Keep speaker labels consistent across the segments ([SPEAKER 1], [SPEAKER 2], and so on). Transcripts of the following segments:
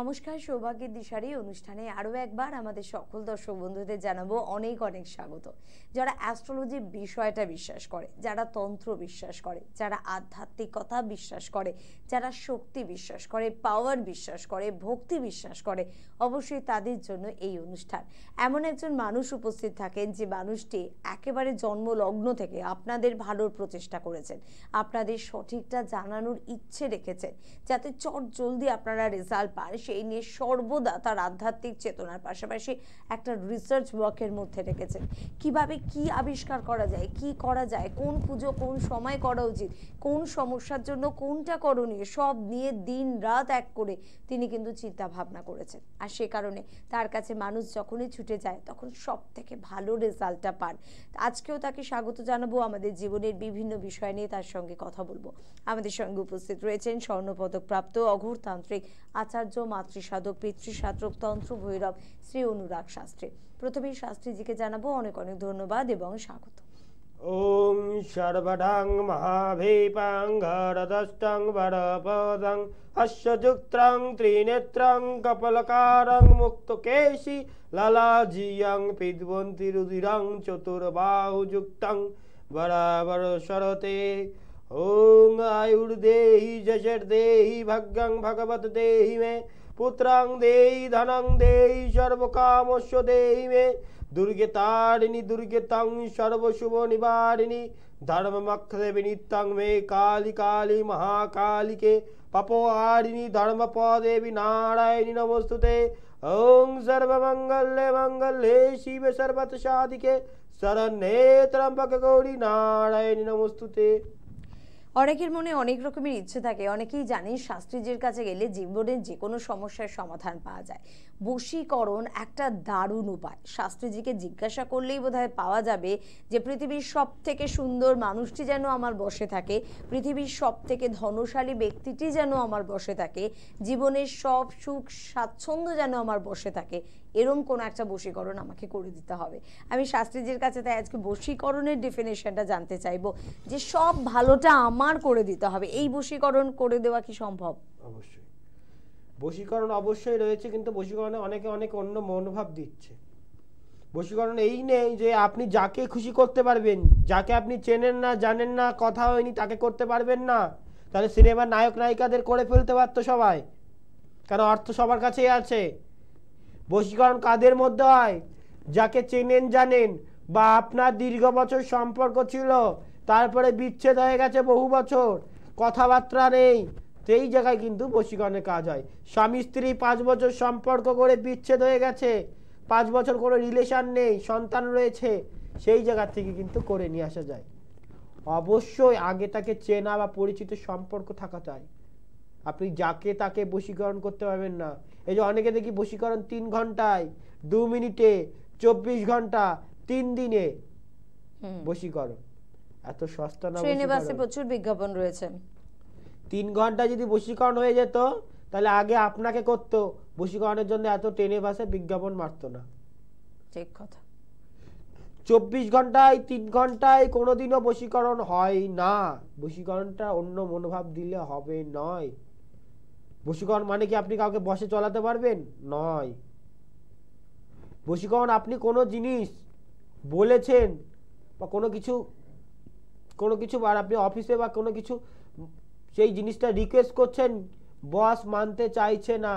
[SPEAKER 1] নমস্কার, সৌভাগ্যের দিশারি অনুষ্ঠানে আরও একবার আমাদের সকল দর্শক বন্ধুদের জানাবো অনেক অনেক স্বাগত। যারা অ্যাস্ট্রোলজি বিষয়টা বিশ্বাস করে, যারা তন্ত্র বিশ্বাস করে, যারা আধ্যাত্মিকতা বিশ্বাস করে, যারা শক্তি বিশ্বাস করে, পাওয়ার বিশ্বাস করে, ভক্তি বিশ্বাস করে, অবশ্যই তাদের জন্য এই অনুষ্ঠান। এমন একজন মানুষ উপস্থিত থাকেন যে মানুষটি একেবারে জন্মলগ্ন থেকে আপনাদের ভালোর প্রচেষ্টা করেছেন, আপনাদের সঠিকটা জানানোর ইচ্ছে রেখেছেন যাতে চট জলদি আপনারা রেজাল্ট পান, সেই নিয়ে সর্বদা তার আধ্যাত্মিক চেতনার পাশাপাশি একটা রিসার্চ ওয়ার্কের মধ্যে রেখেছেন। কিভাবে কি আবিষ্কার করা যায়, কি করা যায়, কোন পুজো কোন সময় করা উচিত, কোন সমস্যার জন্য কোনটা করণীয়, সব নিয়ে দিন রাত এক করে তিনি কিন্তু চিন্তা ভাবনা করেছেন। আর সে কারণে তার কাছে মানুষ যখনই ছুটে যায় তখন সব থেকে ভালো রেজাল্টটা পান। আজকেও তাকে স্বাগত জানাবো, আমাদের জীবনের বিভিন্ন বিষয় নিয়ে তার সঙ্গে কথা বলবো। আমাদের সঙ্গে উপস্থিত রয়েছেন স্বর্ণপদক প্রাপ্ত অঘোরতান্ত্রিক আচার্য, মাতৃসাধক, পিতৃসাধক, তন্ত্র ভৈরব শ্রী অনুরাগ শাস্ত্রী। প্রথমেই শাস্ত্রীজিকে জানাবো অনেক অনেক ধন্যবাদ এবং স্বাগত।
[SPEAKER 2] ওম সর্বডাং মহাভীপাং ঘরদষ্টং বরপদং হাস্যযুক্তং ত্রিনেত্রং কপলকারং মুক্তকেশী লালাজিয়ং পিবন্তি রুধিরং চতুর্বাহুযুক্তং বরাবর সরতে। ওং আয়ুর্দেহি যশর্দেহি ভাগ্যং ভগবত দেহি মে পুত্রং দেহি ধনং দেহি সর্বকামস্য দেহি মে দুর্গে তারিণী দুর্গে তং সর্বশুভ নিবারিণী ধর্মমক্ষরে বিনিত্যং মে কালী কালী মহাকালিকে পপোহারিণী ধর্মপদেবী নারায়ণী নমস্তুতে। ওং সর্বমঙ্গলে মঙ্গলে শিবে সর্বত সাধিকে শরণ্যে ত্র্যম্বকে গৌরী নারায়ণী নমস্তুতে।
[SPEAKER 1] অনেকের মনে অনেক রকমের ইচ্ছে থাকে, অনেকেই জানেন শাস্ত্রীজির কাছে গেলে জীবনের যে কোনো সমস্যার সমাধান পাওয়া যায়। বশীকরণ একটা দারুণ উপায়। শাস্ত্রীজিকে জিজ্ঞাসা করলেই বোধহয় পাওয়া যাবে যে পৃথিবীর সব থেকে সুন্দর মানুষটি যেন আমার বশে থাকে, পৃথিবীর সব থেকে ধনশালী ব্যক্তিটি যেন আমার বশে থাকে, জীবনের সব সুখ স্বাচ্ছন্দ্য যেন আমার বশে থাকে, এরম কোনো একটা বশীকরণ আমাকে করে দিতে হবে। আমি শাস্ত্রীজির কাছে তাই আজকে বশীকরণের ডেফিনেশনটা জানতে চাইবো যে সব ভালোটা আমার করে দিতে হবে, এই বশীকরণ করে দেওয়া কি সম্ভব?
[SPEAKER 2] অবশ্যই বশীকরণ অবশ্যই রয়েছে, কিন্তু বশীকরণে অনেকে অনেক অন্য মনোভাব দিচ্ছে। বশীকরণ এই নেই যে আপনি যাকে খুশি করতে পারবেন, যাকে আপনি চেনেন না জানেন না কথা হয়নি তাকে করতে পারবেন না। তাহলে সিনেমার নায়ক নায়িকাদের করে ফেলতে পারতো সবাই, কারণ অর্থ সবার কাছেই আছে। বশীকরণ কাদের মধ্যে হয়? যাকে চেনেন জানেন, বা আপনার দীর্ঘ বছর সম্পর্ক ছিল, তারপরে বিচ্ছেদ হয়ে গেছে, বহু বছর কথাবার্তা নেই, সেই জায়গায় কিন্তু বশীকরণের কাজ হয়। স্বামী স্ত্রী 5 বছর সম্পর্ক করে বিচ্ছেদ হয়ে গেছে, 5 বছর কোনো রিলেশন নেই, সন্তান রয়েছে, সেই জায়গা থেকে কিন্তু করে নিয়ে আসা যায়। অবশ্যই আগে তাকে চেনা বা পরিচিত সম্পর্ক থাকা চাই। আপনি যাকে তাকে বশীকরণ করতে পারবেন না। এই যে অনেকে দেখি বশীকরণ 3 ঘন্টায়, 2 মিনিটে, 24 ঘন্টা, 3 দিনে বশীকরণ। এত সস্তা না,
[SPEAKER 1] শ্রীনিবাসে প্রচুর বিজ্ঞাপন রয়েছে।
[SPEAKER 2] 3 ঘন্টা যদি বশীকরণ হয়ে যেত তাহলে আগে আপনাকে করতো, বশীকরণের জন্য এত টেনে বাসে বিজ্ঞাপন মারতো না।
[SPEAKER 1] ঠিক কথা।
[SPEAKER 2] 24 ঘন্টায় 3 ঘন্টায় কোনোদিনও বশীকরণ হয় না। বশীকরণটা অন্য মনোভাব দিলে হবে নয়। বশীকরণ মানে কি আপনি কাউকে বশে চলাতে পারবেন? নয়। বশীকরণ আপনি কোনো জিনিস বলেছেন বা কোনো কিছু আর আপনি অফিসে বা কোনো কিছু সেই জিনিসটা রিকোয়েস্ট করছেন, বস মানতে চাইছে না,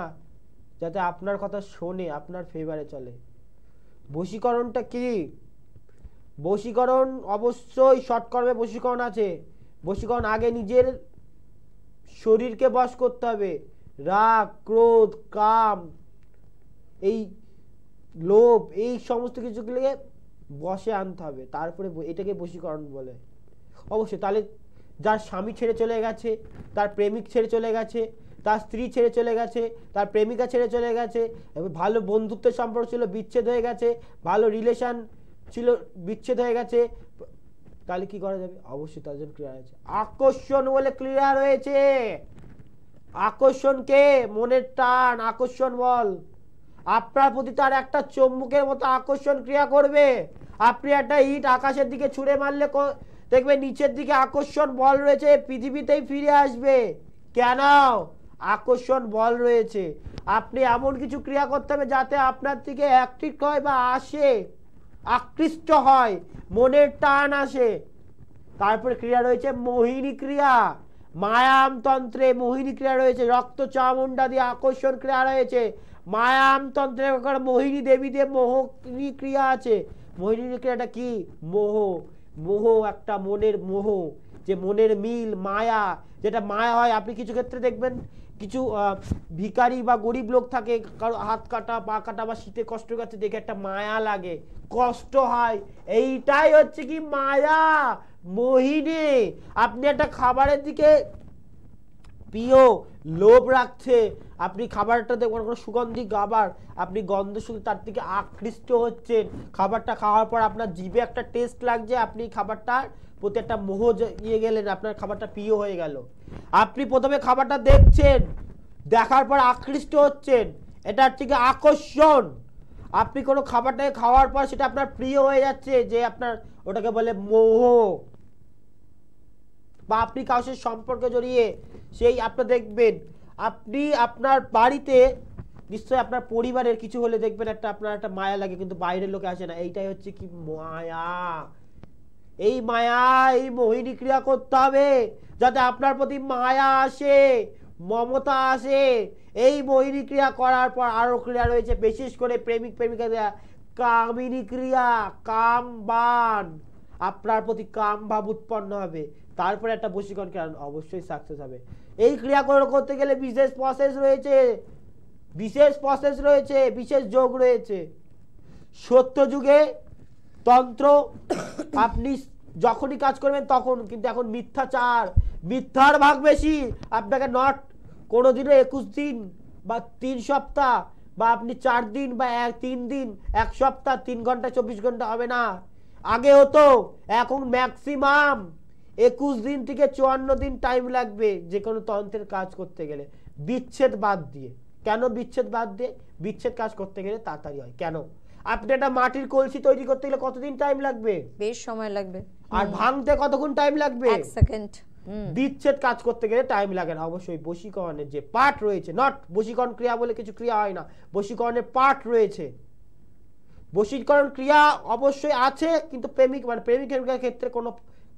[SPEAKER 2] যাতে আপনার কথা শোনে, আপনার ফেভারে চলে। বশীকরণটা কি? বশীকরণ অবশ্যই সৎকর্মে বশীকরণ আছে। বশীকরণ আগে নিজের শরীরকে বশ করতে হবে। রাগ, ক্রোধ, কাম, এই লোভ, এই সমস্ত কিছুগুলিকে বসে আনতে হবে, তারপরে এটাকে বশীকরণ বলে। অবশ্যই তাহলে যার স্বামী ছেড়ে চলে গেছে, তার প্রেমিক ছেড়ে চলে গেছে, তার স্ত্রী ছেড়ে চলে গেছে, তার প্রেমিকা ছেড়ে চলে গেছে, ভালো বন্ধুত্বের সম্পর্ক ছিল বিচ্ছেদ হয়ে গেছে, ভালো রিলেশন ছিল বিচ্ছেদ হয়ে গেছে, তাহলে কি করা যাবে? অবশ্যই তার জন্য ক্রিয়া রয়েছে, আকর্ষণ বলে ক্রিয়া রয়েছে। আকর্ষণকে মনের টান, আকর্ষণ বল আপনার প্রতি তার একটা চুম্বকের মতো আকর্ষণ ক্রিয়া করবে। আপনি একটা ইট আকাশের দিকে ছুঁড়ে মারলে দেখবে নিচের দিকে আকর্ষণ বল রয়েছে, পৃথিবীতেই ফিরে আসবে। কেন? আকর্ষণ বল রয়েছে। আপনি এমন কিছু ক্রিয়া করতে হবে যাতে আপনার দিকে অ্যাক্টিভ হয় বা আসে, আকৃষ্ট হয়, মনের টান আসে। তারপরে ক্রিয়া রয়েছে মোহিনী ক্রিয়া, মায়াম তন্ত্রে মোহিনী ক্রিয়া রয়েছে, রক্ত চামুন্ডা দিয়ে আকর্ষণ ক্রিয়া রয়েছে। মায়াম তন্ত্রে মোহিনী দেবীদের মোহিনী ক্রিয়া আছে। মোহিনী ক্রিয়াটা কি? মোহ। মোহ একটা মনের মোহ, যে মনের মিল, মায়া, যেটা মায়া হয়। আপনি কিছু ক্ষেত্রে দেখবেন কিছু ভিখারি বা গরিব লোক থাকে, কারো হাত কাটা, পা কাটা বা শীতে কষ্ট করছে দেখে একটা মায়া লাগে, কষ্ট হয়। এইটাই হচ্ছে কি মায়া, মোহিনী। আপনি একটা খাবারের দিকে প্রিয় লোভ রাখছে, আপনি খাবারটা দেখবেন কোনো সুগন্ধি খাবার, আপনি গন্ধ শুধু তার থেকে আকৃষ্ট হচ্ছেন। খাবারটা খাওয়ার পর আপনার জিভে একটা টেস্ট লাগছে, আপনি খাবারটার প্রতি একটা মোহ ইয়ে গেলেন, আপনার খাবারটা প্রিয় হয়ে গেল। আপনি প্রথমে খাবারটা দেখছেন, দেখার পর আকৃষ্ট হচ্ছেন, এটা হচ্ছে কি আকর্ষণ। আপনি কোনো খাবারটাকে খাওয়ার পর সেটা আপনার প্রিয় হয়ে যাচ্ছে, যে আপনার ওটাকে বলে মোহ। বা আপনি কারোর সাথে সম্পর্কে জড়িয়ে সেই আপনার দেখবেন, আপনি আপনার বাড়িতে নিশ্চয়ই আপনার পরিবারের কিছু হলে দেখবেন একটা আপনার একটা মায়া লাগে, কিন্তু বাইরের লোকে আসে না। এইটাই হচ্ছে কি মায়া। এই মায়া, এই মোহিনী ক্রিয়া করতে হবে যাতে আপনার প্রতি মায়া আসে, মমতা আসে। এই মোহিনী ক্রিয়া করার পর আরো ক্রিয়া রয়েছে, বিশেষ করে প্রেমিক প্রেমিকা কামিনী ক্রিয়া, কাম বান, আপনার প্রতি কাম ভাব উৎপন্ন হবে। তারপরে একটা বশীকরণ ক্রিয়া অবশ্যই সাকসেস হবে। এই ক্রিয়া করতে গেলে বিশেষ প্রসেস রয়েছে, বিশেষ প্রসেস রয়েছে, বিশেষ যোগ রয়েছে। সত্য যুগে তন্ত্র আপনি যখনই কাজ করবেন তখন, কিন্তু এখন মিথ্যাচার, মিথ্যার ভাগ বেশি। আপনাকে নট কোনোদিনও 21 দিন বা 3 সপ্তাহ বা আপনি 4 দিন বা 3 দিন, 1 সপ্তাহ 3 ঘন্টা 24 ঘন্টা হবে না। আগে হতো, এখন ম্যাক্সিমাম 21 দিন থেকে 54 দিন টাইম লাগবে যে কোনো তন্ত্রের কাজ করতে গেলে, বিচ্ছেদ বাদ দিয়ে। কেন বিচ্ছেদ বাদ দিয়ে? বিচ্ছেদ কাজ করতে গেলে তাড়াতাড়ি হয়। কেন? আপনি একটা মাটির কলসি তৈরি করতে গেলে কতদিন টাইম লাগবে?
[SPEAKER 1] বেশ সময় লাগবে।
[SPEAKER 2] আর ভাঙতে কতক্ষণ টাইম লাগবে?
[SPEAKER 1] 1 সেকেন্ড।
[SPEAKER 2] বিচ্ছেদ কাজ করতে গেলে টাইম লাগে না। অবশ্যই বশীকরণের যে পার্ট রয়েছে, নট বশীকরণ ক্রিয়া বলে কিছু ক্রিয়া হয় না, বশীকরণের পার্ট রয়েছে। বশীকরণ ক্রিয়া অবশ্যই আছে, কিন্তু প্রেমিক মানে প্রেমিকের ক্ষেত্রে কোনো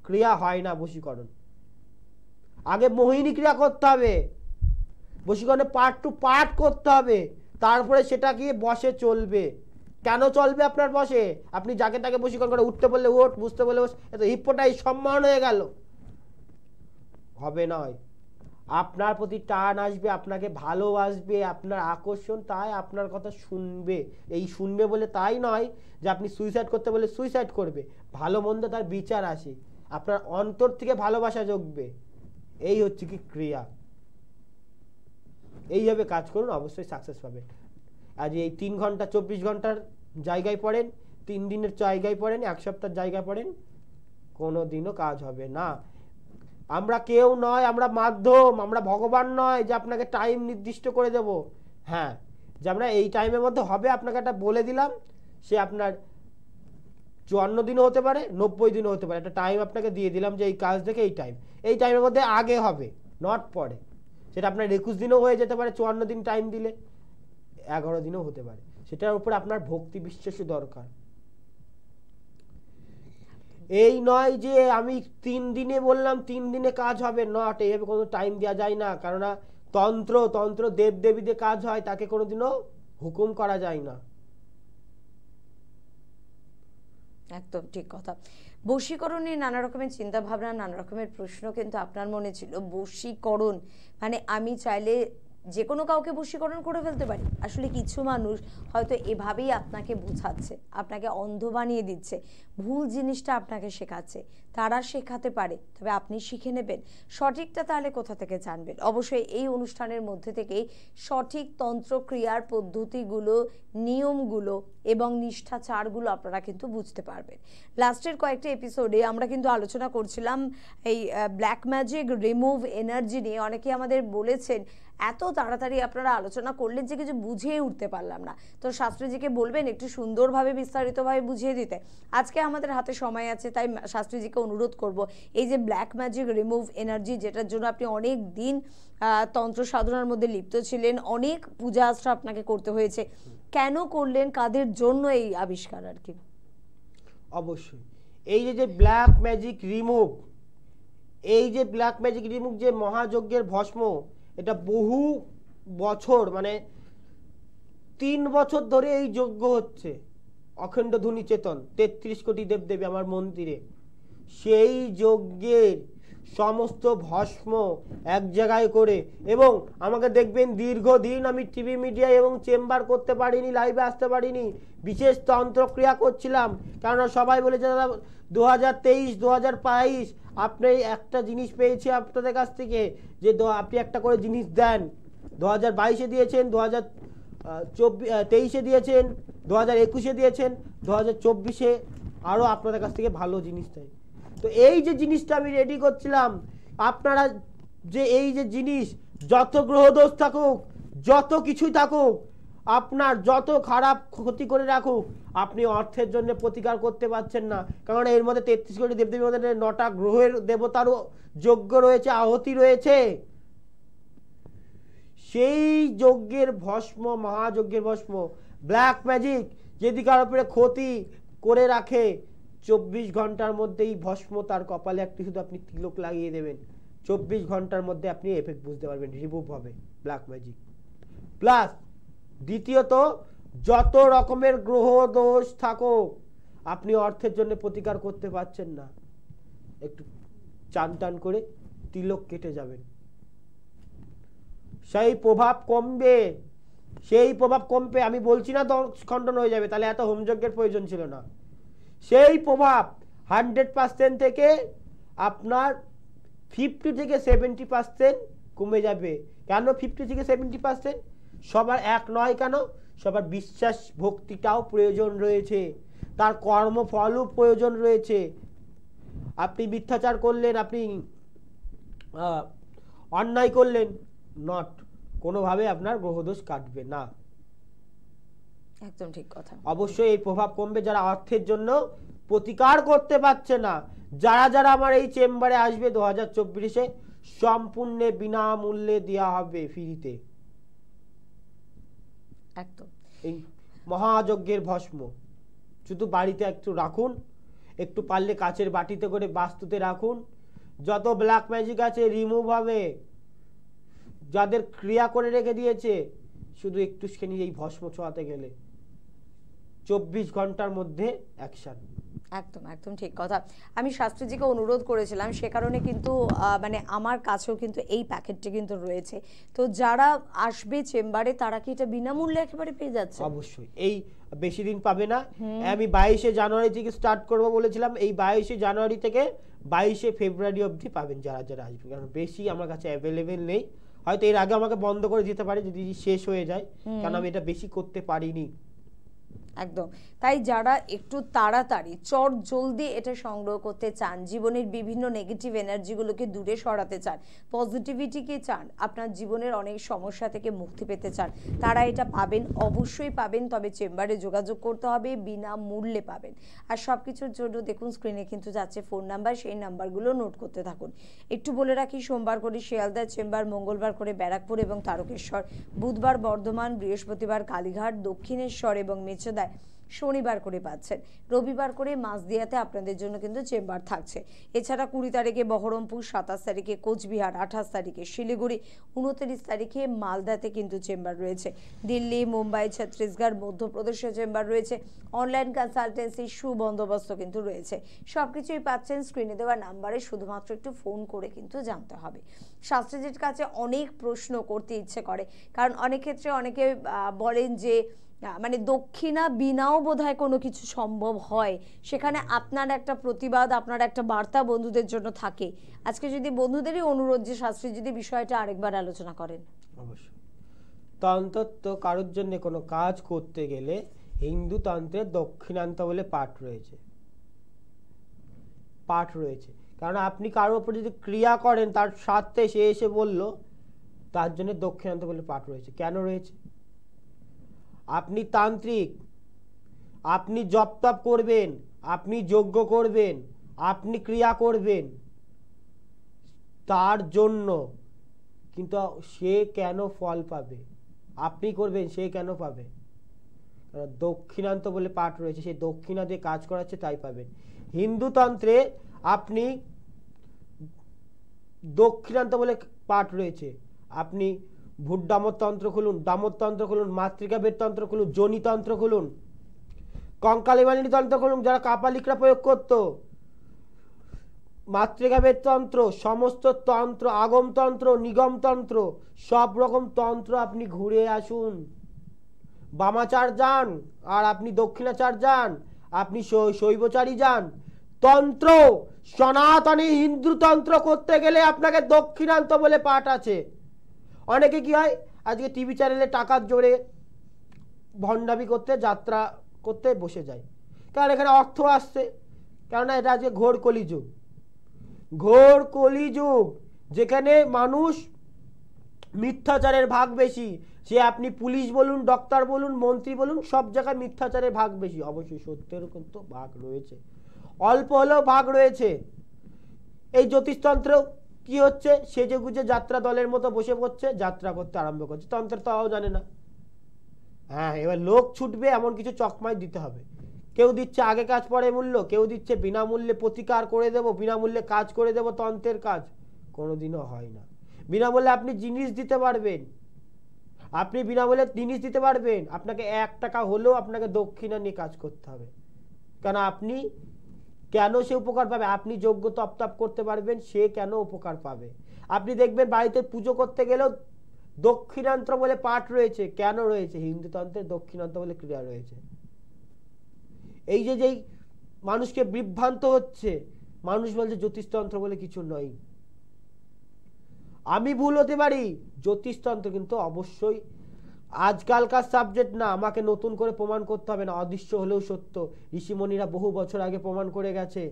[SPEAKER 2] ক্রিয়া হয় না বশীকরণ। আগে মোহিনী ক্রিয়া করতে হবে, বশীকরণের পার্ট টু পার্ট করতে হবে, তারপরে সেটা গিয়ে বসে চলবে। কেন চলবে আপনার বসে? আপনি যাকে তাকে বশীকরণ করে উঠতে বললে ওঠ, বুঝতে বললে বস, এত হিপোটাই সম্মান হয়ে গেল, হবে নয়। আপনার প্রতি টান আসবে, আপনাকে ভালোবাসবে, আপনার আকর্ষণ, তাই আপনার কথা শুনবে। এই শুনবে বলে তাই নয় যে আপনি সুইসাইড করতে বলে সুইসাইড করবে, ভালো মন্দ তার বিচার আসে, আপনার অন্তর থেকে ভালোবাসা জগবে। এই হচ্ছে কি ক্রিয়া। এইভাবে কাজ করুন, অবশ্যই সাকসেস পাবে। আজ এই 3 ঘন্টা 24 ঘন্টার জায়গায় পড়েন, 3 দিনের জায়গায় পড়েন, 1 সপ্তাহের জায়গায় পড়েন, কোনো দিনও কাজ হবে না। আমরা কেউ নয়, আমরা মাধ্যম, আমরা ভগবান নয় যে আপনাকে টাইম নির্দিষ্ট করে দেব। হ্যাঁ, যে আমরা এই টাইমের মধ্যে হবে আপনাকে একটা বলে দিলাম, সে আপনার 54 দিনও হতে পারে, 90 দিনও হতে পারে। একটা টাইম আপনাকে দিয়ে দিলাম যে এই কাজ থেকে এই টাইমের মধ্যে আগে হবে, নট পরে। সেটা আপনার 21 দিনও হয়ে যেতে পারে, 54 দিন টাইম দিলে 11 দিনও হতে পারে। সেটার উপর আপনার ভক্তি বিশ্বাসও দরকার। এই নয় যে আমি 3 দিনে বললাম 3 দিনে কাজ হবে, নট। এইভাবে কোনো টাইম দেওয়া যায় না, কারণ তন্ত্র দেব দেবীদের কাজ হয়, তাকে কোনোদিনও হুকুম করা যায় না।
[SPEAKER 1] একদম ঠিক কথা। বশীকরণে নানা রকমের চিন্তা ভাবনা, নানা রকমের প্রশ্ন কিন্তু আপনার মনে ছিল। বশীকরণ মানে আমি চাইলে যে কোনো কাউকে বশীকরণ করে ফেলতে পারি? আসলে কিছু মানুষ হয়তো এভাবেই আপনাকে বোঝাচ্ছে, আপনাকে অন্ধ বানিয়ে দিচ্ছে, ভুল জিনিসটা আপনাকে শেখাচ্ছে। তারা শেখাতে পারে, তবে আপনি শিখে নেবেন। সঠিকটা তাহলে কোথা থেকে জানবেন? অবশ্যই এই অনুষ্ঠানের মধ্যে থেকেই সঠিক তন্ত্রক্রিয়ার পদ্ধতিগুলো, নিয়মগুলো এবং নিষ্ঠাচারগুলো আপনারা কিন্তু বুঝতে পারবেন। লাস্টের কয়েকটা এপিসোডে আমরা কিন্তু আলোচনা করছিলাম এই ব্ল্যাক ম্যাজিক রিমুভ এনার্জি নিয়ে। অনেকে আমাদের বলেছেন এত তাড়াতাড়ি আপনারা আলোচনা করলেন যে কিছু বুঝিয়ে উঠতে পারলাম না। তো শাস্ত্রীজিকে বলবেন একটু সুন্দরভাবে বিস্তারিতভাবে বুঝিয়ে দিতে। আজকে আমাদের হাতে সময় আছে, তাই শাস্ত্রীজিকে অনুরোধ করব, এই যে ব্ল্যাক ম্যাজিক রিমুভ এনার্জি, যেটার জন্য আপনি অনেক দিন তন্ত্র সাধনার মধ্যে লিপ্ত ছিলেন, অনেক পূজা আশ্রা আপনাকে করতে হয়েছে, কেন করলেন, কাদের জন্য এই আবিষ্কার আর কি?
[SPEAKER 2] অবশ্যই এই যে ব্ল্যাক ম্যাজিক রিমুভ, এই যে ব্ল্যাক ম্যাজিক রিমুভ যে মহাযজ্ঞের ভস্ম, এটা বহু বছর মানে 3 বছর ধরে এই যজ্ঞ হচ্ছে। অখণ্ড ধুনি চেতন 33 কোটি দেবদেবী আমার মন্দিরে, সেই যজ্ঞের সমস্ত ভস্ম এক জায়গায় করে, এবং আমাকে দেখবেন দীর্ঘদিন আমি টিভি মিডিয়া এবং চেম্বার করতে পারিনি, লাইভে আসতে পারিনি, বিশেষ তন্ত্রক্রিয়া করছিলাম। কেননা সবাই বলেছে দাদা 2023 2022 আপনি একটা জিনিস পেয়েছি আপনাদের কাছ থেকে, যে আপনি একটা করে জিনিস দেন। 2022-এ দিয়েছেন, 2023-এ দিয়েছেন, 2021-এ দিয়েছেন, 2024-এ আরও আপনাদের কাছ থেকে ভালো জিনিস চাই। তো এই যে জিনিসটা আমি রেডি করছিলাম, আপনারা যে এই যে জিনিস, যত গ্রহদোষ থাকুক, যত কিছুই থাকুক, আপনার যত খারাপ ক্ষতি করে রাখুক, আপনি অর্থের জন্য প্রতিকার করতে পারছেন না। কারণ এর মধ্যে 33 কোটি দেবদেবীর মধ্যে 9টা গ্রহের দেবতারও যজ্ঞ রয়েছে, আহতি রয়েছে। সেই যজ্ঞের ভস্ম, মহাযজ্ঞের ভস্ম, ব্ল্যাক ম্যাজিক যদি কারোর উপরে ক্ষতি করে রাখে, 24 ঘন্টার মধ্যেই ভস্ম তার কপালে একটি শুধু আপনি তিলক লাগিয়ে দেবেন, 24 ঘন্টার মধ্যে আপনি এফেক্ট বুঝতে পারবেন, রিমুভ হবে ব্ল্যাক ম্যাজিক। প্লাস দ্বিতীয়ত, যত রকমের গ্রহ দোষ থাকুক, আপনি অর্থের জন্য প্রতিকার করতে পারছেন না, একটু চান টান করে তিলক কেটে যাবেন, সেই প্রভাব কমবে। সেই প্রভাব কমবে, আমি বলছি না দোষ খণ্ডন হয়ে যাবে, তাহলে এত হোমযজ্ঞের প্রয়োজন ছিল না। সেই প্রভাব 100% থেকে আপনার 50 থেকে 70% কমে যাবে। কেন 50 থেকে 70%? সবার এক নয়, কেন সবার বিশ্বাস ভক্তিটাও প্রয়োজন রয়েছে, তার কর্মফলও প্রয়োজন রয়েছে। আপনি মিথ্যাচার করলেন, আপনি অন্যায় করলেন, নট কোনোভাবে আপনার গ্রহদোষ কাটবে না।
[SPEAKER 1] একদম ঠিক কথা।
[SPEAKER 2] অবশ্যই এই প্রভাব কমবে যারা অর্থের জন্য প্রতিকার করতে পারছে না। যারা যারা আমার এই চেম্বারে আসবে 2024-এ সম্পূর্ণ বিনামূল্যে দেওয়া হবে, ফ্রিতে,
[SPEAKER 1] একদম
[SPEAKER 2] এই মহাযজ্ঞের ভস্ম। শুধু বাড়িতে একটু রাখুন, একটু পারলে কাচের বাটিতে করে বাস্তুতে রাখুন, যত ব্ল্যাক ম্যাজিক আছে রিমুভ হবে। যাদের ক্রিয়া করে রেখে দিয়েছে, শুধু একটুখানি এই ভস্ম ছোঁয়াতে গেলে 24 ঘন্টার মধ্যে অ্যাকশন।
[SPEAKER 1] একদম একদম ঠিক কথা। আমি শাস্ত্রীজিকে অনুরোধ করেছিলাম, সে কারণে কিন্তু মানে আমার কাছেও কিন্তু এই প্যাকেটটি কিন্তু রয়েছে। তো যারা আসবে চেম্বারে তারা কি এটা বিনামূল্যে একেবারে পেয়ে যাচ্ছে?
[SPEAKER 2] অবশ্যই, এই বেশি দিন পাবে না। আমি 22শে জানুয়ারি থেকে স্টার্ট করব বলেছিলাম, এই 22শে জানুয়ারি থেকে 22শে ফেব্রুয়ারি অবধি পাবেন যারা যারা আসবে। কারণ বেশি আমার কাছে অ্যাভেলেবেল নেই, হয়তো এর আগে আমাকে বন্ধ করে দিতে পারে যদি শেষ হয়ে যায়, কারণ আমি এটা বেশি করতে পারিনি।
[SPEAKER 1] একদম তাই, যারা একটু তাড়াতাড়ি চট জলদি এটা সংগ্রহ করতে চান, জীবনের বিভিন্ন নেগেটিভ এনার্জিগুলোকে দূরে সরাতে চান, পজিটিভিটিকে চান, আপনার জীবনের অনেক সমস্যা থেকে মুক্তি পেতে চান, তারা এটা পাবেন, অবশ্যই পাবেন। তবে চেম্বারে যোগাযোগ করতে হবে, বিনামূল্যে পাবেন। আর সব কিছুর জন্য দেখুন স্ক্রিনে কিন্তু যাচ্ছে ফোন নাম্বার, সেই নাম্বারগুলো নোট করতে থাকুন। একটু বলে রাখি, সোমবার করে শিয়ালদা চেম্বার, মঙ্গলবার করে ব্যারাকপুর এবং তারকেশ্বর, বুধবার বর্ধমান, বৃহস্পতিবার কালীঘাট, দক্ষিণেশ্বর এবং মেচেদায়, শনিবার করে পাচ্ছেন। রবিবার করে মাঝদিয়াতে আপনাদের জন্য কিন্তু চেম্বার থাকছে। এছাড়া 20 তারিখে বহরমপুর, 27 তারিখে কোচবিহার, 28 তারিখে শিলিগুড়ি, 29 তারিখে মালদাতে কিন্তু চেম্বার রয়েছে। দিল্লি, মুম্বাই, ছত্তিশগড়, মধ্যপ্রদেশে চেম্বার রয়েছে। অনলাইন কনসালটেন্সি সুবন্দোবস্ত কিন্তু রয়েছে। সবকিছুই পাচ্ছেন স্ক্রিনে দেওয়া নাম্বারে, শুধুমাত্র একটু ফোন করে কিন্তু জানতে হবে। শাস্ত্রীজির কাছে অনেক প্রশ্ন করতে ইচ্ছে করে, কারণ অনেক ক্ষেত্রে অনেকে বলেন যে মানে দক্ষিণা বিনাও বোধহয় কোনো কিছু সম্ভব হয়। সেখানে আপনার একটা প্রতিবাদ, আপনার একটা বার্তা বন্ধুদের জন্য থাকে। আজকে যদি বন্ধুদেরই অনুরোধ যে শাস্ত্রী যদি বিষয়টা আরেকবার আলোচনা করেন।
[SPEAKER 2] অবশ্যই তন্ত্র কারোর জন্য কোনো কাজ করতে গেলে হিন্দু তন্ত্রের দক্ষিণান্ত বলে পাঠ রয়েছে। কারণ আপনি কারোর উপর যদি ক্রিয়া করেন তার সাথে সে এসে বলল, তার জন্য দক্ষিণান্ত বলে পাঠ রয়েছে। কেন রয়েছে? আপনি তান্ত্রিক, আপনি জপ তপ করবেন, আপনি যজ্ঞ করবেন, আপনি ক্রিয়া করবেন, তার জন্য কিন্তু সে কেন ফল পাবে? আপনি করবেন, সে কেন পাবে? দক্ষিণান্ত বলে পাঠ রয়েছে, সেই দক্ষিণা দিয়ে কাজ করাচ্ছে, তাই পাবেন। হিন্দু তন্ত্রে আপনি দক্ষিণান্ত বলে পাঠ রয়েছে। আপনি ভূত দামোদতন্ত্র খুলুন, দামোদতন্ত্র খুলুন, মাতৃকা বেদ তন্ত্র খুলুন, যোনিতন্ত্র খুলুন, কঙ্কালিমালিনী তন্ত্র খুলুন, যারা কাপালিকরা প্রয়োগ করত, মাতৃকা বেদ তন্ত্র, সমস্ত তন্ত্র, আগমতন্ত্র, নিগমতন্ত্র, সব রকম তন্ত্র আপনি ঘুরে আসুন। বামাচার যান আর আপনি দক্ষিণাচার যান, আপনি শৈবচারী যান, তন্ত্র সনাতনী হিন্দু তন্ত্র করতে গেলে আপনাকে দক্ষিণান্ত বলে পাঠ আছে। অনেকে কি হয়, আজকে টিভি চ্যানেলে টাকার জোরে ভণ্ডামি করতে, যাত্রা করতে বসে যায়, কারণ এখানে অর্থ আসছে। কেননা এটা আজকে ঘোর কলিযুগ, যেখানে মানুষ মিথ্যাচারের ভাগ বেশি। সে আপনি পুলিশ বলুন, ডক্টর বলুন, মন্ত্রী বলুন, সব জায়গায় মিথ্যাচারের ভাগ বেশি। অবশ্যই সত্যেরও কিন্তু ভাগ রয়েছে, অল্প হলেও ভাগ রয়েছে। এই জ্যোতিষতন্ত্র কি হচ্ছে, সেজে গুজে যাত্রা দলের মতো বসে পড়ছে, যাত্রা করতে আরম্ভ করছে। তন্ত্রের তাও জানে না। হ্যাঁ, এবার লোক ছুটবে এমন কিছু চকমাই দিতে হবে। কেউ দিচ্ছে আগে কাজ পরে মূল্য, কেউ দিচ্ছে বিনামূল্যে প্রতিকার করে দেব, বিনামূল্যে কাজ করে দেব। তন্ত্রের কাজ কোনোদিনও হয় না। বিনামূল্যে আপনি জিনিস দিতে পারবেন, আপনি বিনামূল্যে জিনিস দিতে পারবেন, আপনাকে 1 টাকা হলেও আপনাকে দক্ষিণা নিয়ে কাজ করতে হবে। কারণ আপনি কেন সে উপকার পাবে? আপনি যোগ্য তপ করতে পারবেন, সে কেন উপকার পাবে? আপনি দেখবেন বাড়িতে পুজো করতে গেলেও দক্ষিণান্ত বলে পাঠ রয়েছে। কেন রয়েছে? হিন্দু তন্ত্রের দক্ষিণান্ত বলে ক্রিয়া রয়েছে। এই যে যেই মানুষকে বিভ্রান্ত হচ্ছে, মানুষ বলছে জ্যোতিষতন্ত্র বলে কিছু নয়। আমি ভুল হতে পারি, জ্যোতিষতন্ত্র কিন্তু অবশ্যই আজকালকার সাবজেক্ট না, আমাকে নতুন করে প্রমাণ করতে হবে না, অদৃশ্য হলেও সত্য। ঋষিমণিরা বহু বছর আগে প্রমাণ করে গেছে।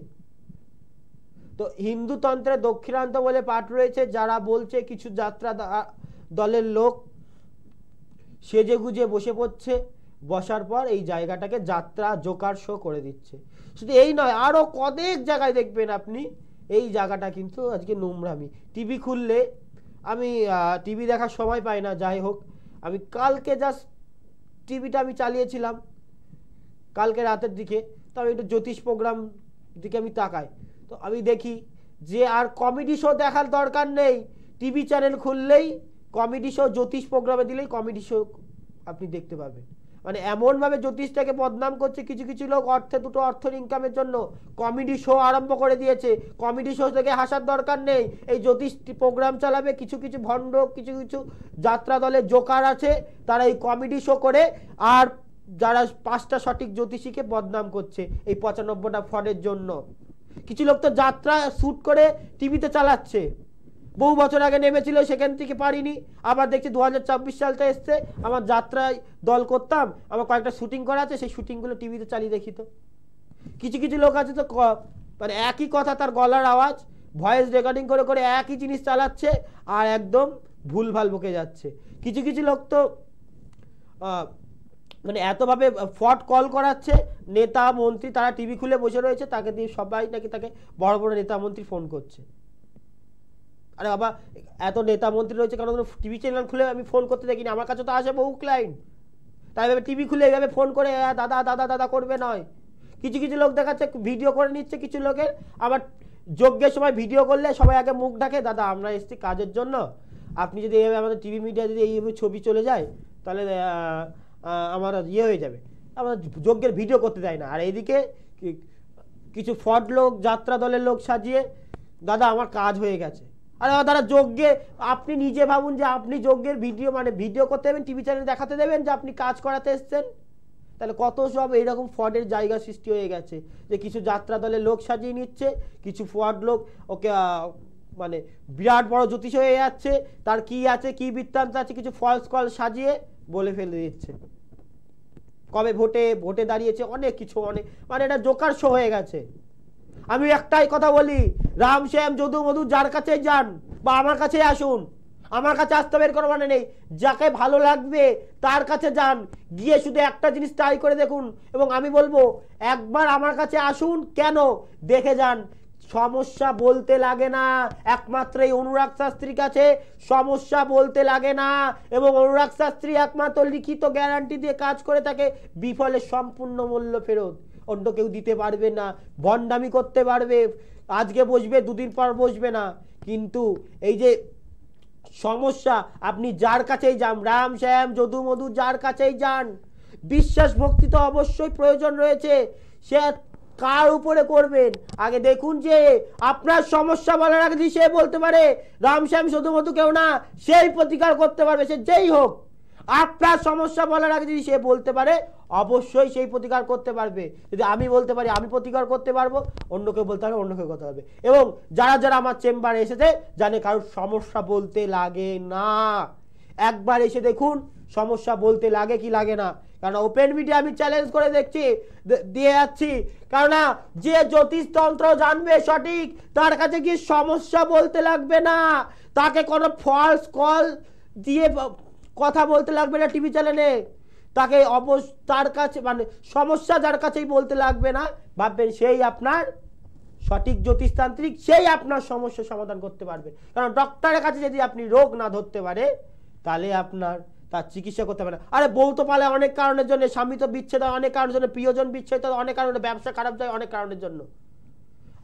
[SPEAKER 2] তো হিন্দু তন্ত্রে দক্ষিণান্ত বলে পাঠ রয়েছে। যারা বলছে কিছু যাত্রা দলের লোক সেজে গুজে বসে পড়ছে, বসার পর এই জায়গাটাকে যাত্রা জোকার শো করে দিচ্ছে। শুধু এই নয়, আরো অনেক জায়গায় দেখবেন আপনি এই জায়গাটা কিন্তু আজকে নোংরামি। টিভি খুললে, আমি টিভি দেখার সময় পাই না, যাই হোক, আমি কালকে জাস্ট টিভিটা আমি চালিয়েছিলাম কালকে রাতের দিকে, তো আমি একটু জ্যোতিষ প্রোগ্রাম দিকে আমি তাকাই, তো আমি দেখি যে আর কমেডি শো দেখার দরকার নেই, টিভি চ্যানেল খুললেই কমেডি শো, জ্যোতিষ প্রোগ্রামে দিলেই কমেডি শো আপনি দেখতে পাবেন। মানে এমনভাবে জ্যোতিষটাকে বদনাম করছে কিছু কিছু লোক, দুটো অর্থের ইনকামের জন্য কমেডি শো আরম্ভ করে দিয়েছে। কমেডি শো থেকে হাসার দরকার নেই, এই জ্যোতিষ প্রোগ্রাম চালাবে। কিছু কিছু ভণ্ড, কিছু কিছু যাত্রা দলের জোকার আছে, তারা এই কমেডি শো করে আর যারা 5টা সঠিক জ্যোতিষীকে বদনাম করছে এই 95টা ফ্রডের জন্য। কিছু লোক তো যাত্রা শ্যুট করে টিভিতে চালাচ্ছে, বহু বছর আগে নেমেছিল, সেখান থেকে পারিনি, আবার দেখছি 2024 সালটা এসছে, আমার যাত্রায় দল করতাম, আমার কয়েকটা শুটিং করা আছে, সেই শুটিংগুলো টিভিতে চালিয়ে দেখি। তো কিছু কিছু লোক আছে তো মানে একই কথা, তার গলার আওয়াজ ভয়েস রেকর্ডিং করে করে একই জিনিস চালাচ্ছে আর একদম ভুলভাল বকে যাচ্ছে। কিছু কিছু লোক তো মানে এতভাবে ফট কল করাচ্ছে, নেতা মন্ত্রী তারা টিভি খুলে বসে রয়েছে, তাকে দিয়ে সবাই নাকি তাকে বড় বড় নেতা মন্ত্রী ফোন করছে। আরে বাবা, এত নেতা মন্ত্রী রয়েছে, কারণ টিভি চ্যানেল খুলে আমি ফোন করতে দেখিনি, আমার কাছে তো আসে বহু ক্লায়েন্ট। তাই এভাবে টিভি খুলে এভাবে ফোন করে দাদা দাদা দাদা করবে নয়। কিছু কিছু লোক দেখাচ্ছে ভিডিও করে নিচ্ছে, কিছু লোকের আবার যজ্ঞের সময় ভিডিও করলে সবাই আগে মুখ ঢাকে, দাদা আমরা এসেছি কাজের জন্য, আপনি যদি এইভাবে আমাদের টিভি মিডিয়া যদি এইভাবে ছবি চলে যায় তাহলে আমার হয়ে যাবে, আমার যজ্ঞের ভিডিও করতে দেয় না। আর এইদিকে কিছু ফ্রড লোক, যাত্রা দলের লোক সাজিয়ে দাদা আমার কাজ হয়ে গেছে। আর দাদা যজ্ঞে আপনি নিজে ভাবুন যে আপনি যজ্ঞের ভিডিও ভিডিও করতে দেবেন, টিভি চ্যানেলে দেখাতে দেবেন যে আপনি কাজ করাতে এসছেন, তাহলে কত সব এইরকম ফ্রডের জায়গা সৃষ্টি হয়ে গেছে যে কিছু যাত্রা দলের লোক সাজিয়ে নিচ্ছে, কিছু ফ্রড লোক ওকে বিরাট বড় জ্যোতিষ হয়ে যাচ্ছে, তার কি আছে কি বৃত্তান্ত আছে কিছু ফলস কল সাজিয়ে বলে ফেলে দিচ্ছে, কবে ভোটে দাঁড়িয়েছে অনেক কিছু, অনেক এটা জোকার শো হয়ে গেছে। আমি একটাই কথা বলি, রাম শ্যাম যদু মধু যার কাছে যান বা আমার কাছে আসুন, আমার কাছে আসতে বের করার নেই, যাকে ভালো লাগবে তার কাছে যান, গিয়ে শুধু একটা জিনিস ট্রাই করে দেখুন। এবং আমি বলবো একবার আমার কাছে আসুন, কেন দেখে যান, সমস্যা বলতে লাগে না, একমাত্র এই অনুরাগ শাস্ত্রীর কাছে সমস্যা বলতে লাগে না। এবং অনুরাগ শাস্ত্রী একমাত্র লিখিত গ্যারান্টি দিয়ে কাজ করে থাকে, বিফলে সম্পূর্ণ মূল্য ফেরত, অন্য কেউ দিতে পারবে না। ভণ্ডামি করতে পারবে, আজকে বসবে দুদিন পর বসবে না, কিন্তু এই যে সমস্যা, আপনি যার কাছেই যান, রাম শ্যাম যদু মধু যার কাছেই যান, বিশ্বাস ভক্তি তো অবশ্যই প্রয়োজন রয়েছে, সে কার উপরে করবেন আগে দেখুন যে আপনার সমস্যা বলার আগে যদি সে বলতে পারে রাম শ্যাম যদু মধু কেউ না, সেই প্রতিকার করতে পারবে, সে যেই হোক। আপনার সমস্যা বলার আগে যদি সে বলতে পারে অবশ্যই সেই প্রতিকার করতে পারবে। যদি আমি বলতে পারি আমি প্রতিকার করতে পারবো, অন্য কেউ বলতে পারবে অন্য কেউ করতে পারবে। এবং যারা যারা আমার চেম্বারে এসেছে জানে কারোর সমস্যা বলতে লাগে না, একবার এসে দেখুন সমস্যা বলতে লাগে কি লাগে না। কারণ ওপেন মিডিয়া আমি চ্যালেঞ্জ করে দিয়ে যাচ্ছি, কারণ যে জ্যোতিষ তন্ত্র জানবে সঠিক তার কাছে গিয়ে সমস্যা বলতে লাগবে না, তাকে কোনো ফলস কল দিয়ে কথা বলতে লাগবে না টিভি চ্যানেলে, তাকে তার কাছে সমস্যা যার কাছেই বলতে লাগবে না, ভাববেন সেই আপনার সঠিক জ্যোতিষতান্ত্রিক, সেই আপনার সমস্যার সমাধান করতে পারবে। কারণ ডক্টরের কাছে যদি আপনি রোগ না ধরতে পারে তাহলে আপনার তার চিকিৎসা করতে পারে। আরে বউ তো পালে অনেক কারণের জন্য, স্বামী তো বিচ্ছেদ হয় অনেক কারণের জন্য, প্রিয়জন বিচ্ছেদ হয় অনেক কারণে, ব্যবসা খারাপ যায় অনেক কারণের জন্য।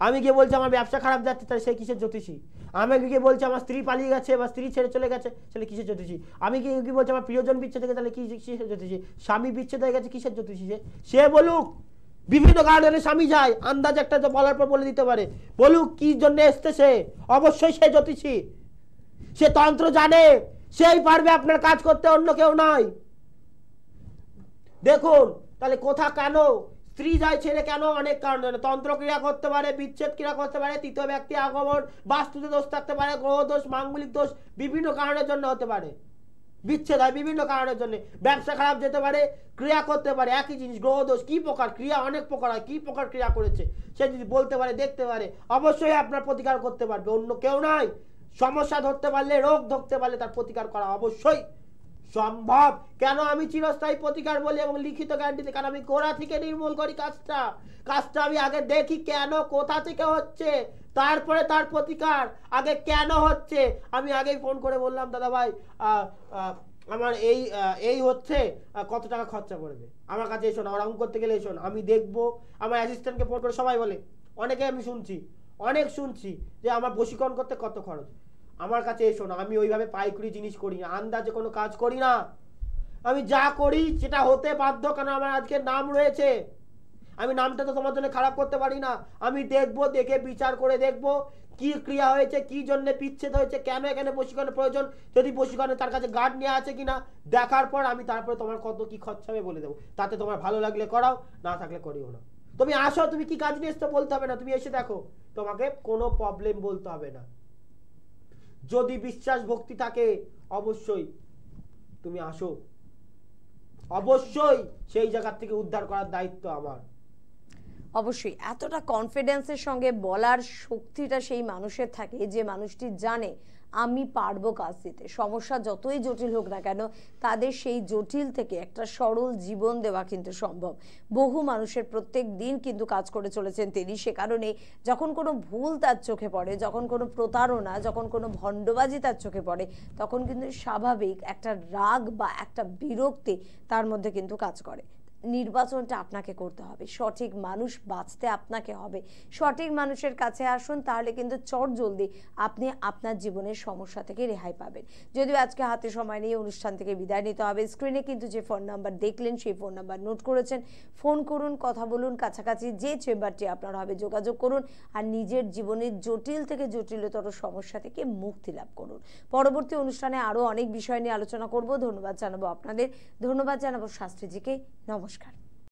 [SPEAKER 2] আমি গিয়ে বলছি আমার ব্যবসা খারাপ যাচ্ছে, তাহলে সে কিসের জ্যোতিষী? আমি গিয়ে বলছি আমার স্ত্রী পালিয়ে গেছে বা স্ত্রী ছেড়ে চলে গেছে, তাহলে কিসের জ্যোতিষী? আমি গিয়ে বলছি আমার প্রিয়জন বিচ্ছেদ হয়ে গেছে, তাহলে কিসের জ্যোতিষী? স্বামী বিচ্ছেদ হয়ে গেছে, কিসের জ্যোতিষী? সে বলুক বিভিন্ন কারণে স্বামী যায়, আন্দাজ একটা তো বলার পর বলে দিতে পারে, বলুক কি জন্য এসছে সে, অবশ্যই সে জ্যোতিষী, সে তন্ত্র জানে, সেই পারবে আপনার কাজ করতে, অন্য কেউ নয়। দেখুন তাহলে কোথা কেন স্ত্রী যায় ছেড়ে কেন, অনেক কারণ, তন্ত্র ক্রিয়া করতে পারে, বিচ্ছেদ ক্রিয়া করতে পারে, তৃতীয় ব্যক্তি আগমন, বাস্তুতে দোষ থাকতে পারে, গ্রহ দোষ, মাঙ্গলিক দোষ, বিভিন্ন কারণের জন্য হতে পারে বিচ্ছেদ হয়, বিভিন্ন কারণের জন্য ব্যবসা খারাপ যেতে পারে, ক্রিয়া করতে পারে, একই জিনিস গ্রহ দোষ, কি প্রকার ক্রিয়া অনেক প্রকার হয়, কি প্রকার ক্রিয়া করেছে সে যদি বলতে পারে দেখতে পারে, অবশ্যই আপনার প্রতিকার করতে পারবে, অন্য কেউ নয়। সমস্যা ধরতে পারলে, রোগ ধরতে পারলে তার প্রতিকার করা অবশ্যই সম্ভব। কেন আমি চিরস্থায়ী প্রতিকার বলি এবং লিখিত গ্যারান্টিতে, কারণ আমি গোড়া থেকে নির্মূল করি কাজটা আমি আগে দেখি কেন কোথা থেকে হচ্ছে, তারপরে তার প্রতিকার। আগে কেন হচ্ছে আমি আগেই ফোন করে বললাম দাদা ভাই আমার এই হচ্ছে, কত টাকা খরচা করবে, আমার কাছে এসো না, ওরকম করতে গেলে এসো না, আমি দেখবো। আমার অ্যাসিস্ট্যান্টকে ফোন করে সবাই বলে, অনেকে আমি শুনছি যে আমার বশীকরণ করতে কত খরচ, আমার কাছে এসো না, আমি ওইভাবে পাইকারি জিনিস করি না, আন্দাজে কোনো কাজ করি না, আমি যা করি সেটা হতে বাধ্য, কারণ আমার আজকে নাম রয়েছে, আমি নামটা তো তোমার জন্য খারাপ করতে পারি না। আমি দেখবো, দেখে বিচার করে দেখবো কি ক্রিয়া হয়েছে, কি জন্য বিচ্ছেদ হয়েছে, কেন এখানে বশীকরণের প্রয়োজন, যদি বশীকরণে তার কাছে গার্ড নেওয়া আছে কিনা, দেখার পর আমি তারপরে তোমার কত কি খরচা হবে বলে দেবো, তাতে তোমার ভালো লাগলে করাও, না থাকলে করিও না। তুমি আসো, তুমি কি কাজ নিয়ে এসছো বলতে হবে না, তুমি এসে দেখো, তোমাকে কোনো প্রবলেম বলতে হবে না। যদি বিশ্বাস ভক্তি থাকে অবশ্যই তুমি আসো, অবশ্যই সেই জায়গা থেকে উদ্ধার করার দায়িত্ব আমার।
[SPEAKER 1] অবশ্যই এতটা কনফিডেন্সের সঙ্গে বলার শক্তিটা সেই মানুষের থাকে যে মানুষটি জানে আমি পারবো কাজ দিতে। সমস্যা যতই জটিল হোক না কেন, তাদের সেই জটিল থেকে একটা সরল জীবন দেওয়া কিন্তু সম্ভব। বহু মানুষের প্রত্যেক দিন কিন্তু কাজ করে চলেছেন তিনি। সে কারণে যখন কোনো ভুল তার চোখে পড়ে, যখন কোনো প্রতারণা, যখন কোনো ভণ্ডবাজি তার চোখে পড়ে, তখন কিন্তু স্বাভাবিক একটা রাগ বা একটা বিরক্তি তার মধ্যে কিন্তু কাজ করে। নির্বাচনটা আপনাকে করতে হবে, সঠিক মানুষ বাঁচতে আপনাকে হবে। সঠিক মানুষের কাছে আসুন, তাহলে কিন্তু চটজলদি আপনি আপনার জীবনের সমস্যা থেকে রেহাই পাবেন। যদিও আজকে হাতে সময় নিয়ে অনুষ্ঠান থেকে বিদায় নিতে হবে। স্ক্রিনে কিন্তু যে ফোন নাম্বার দেখলেন, সেই ফোন নাম্বার নোট করেছেন। ফোন করুন, কথা বলুন, কাছাকাছি যে চেম্বারটি আপনার হবে যোগাযোগ করুন, আর নিজের জীবনের জটিল থেকে জটিলতর সমস্যা থেকে মুক্তি লাভ করুন। পরবর্তী অনুষ্ঠানে আরও অনেক বিষয় নিয়ে আলোচনা করব। ধন্যবাদ জানাবো আপনাদের, ধন্যবাদ জানাবো শাস্ত্রীজিকে। নমস্কার।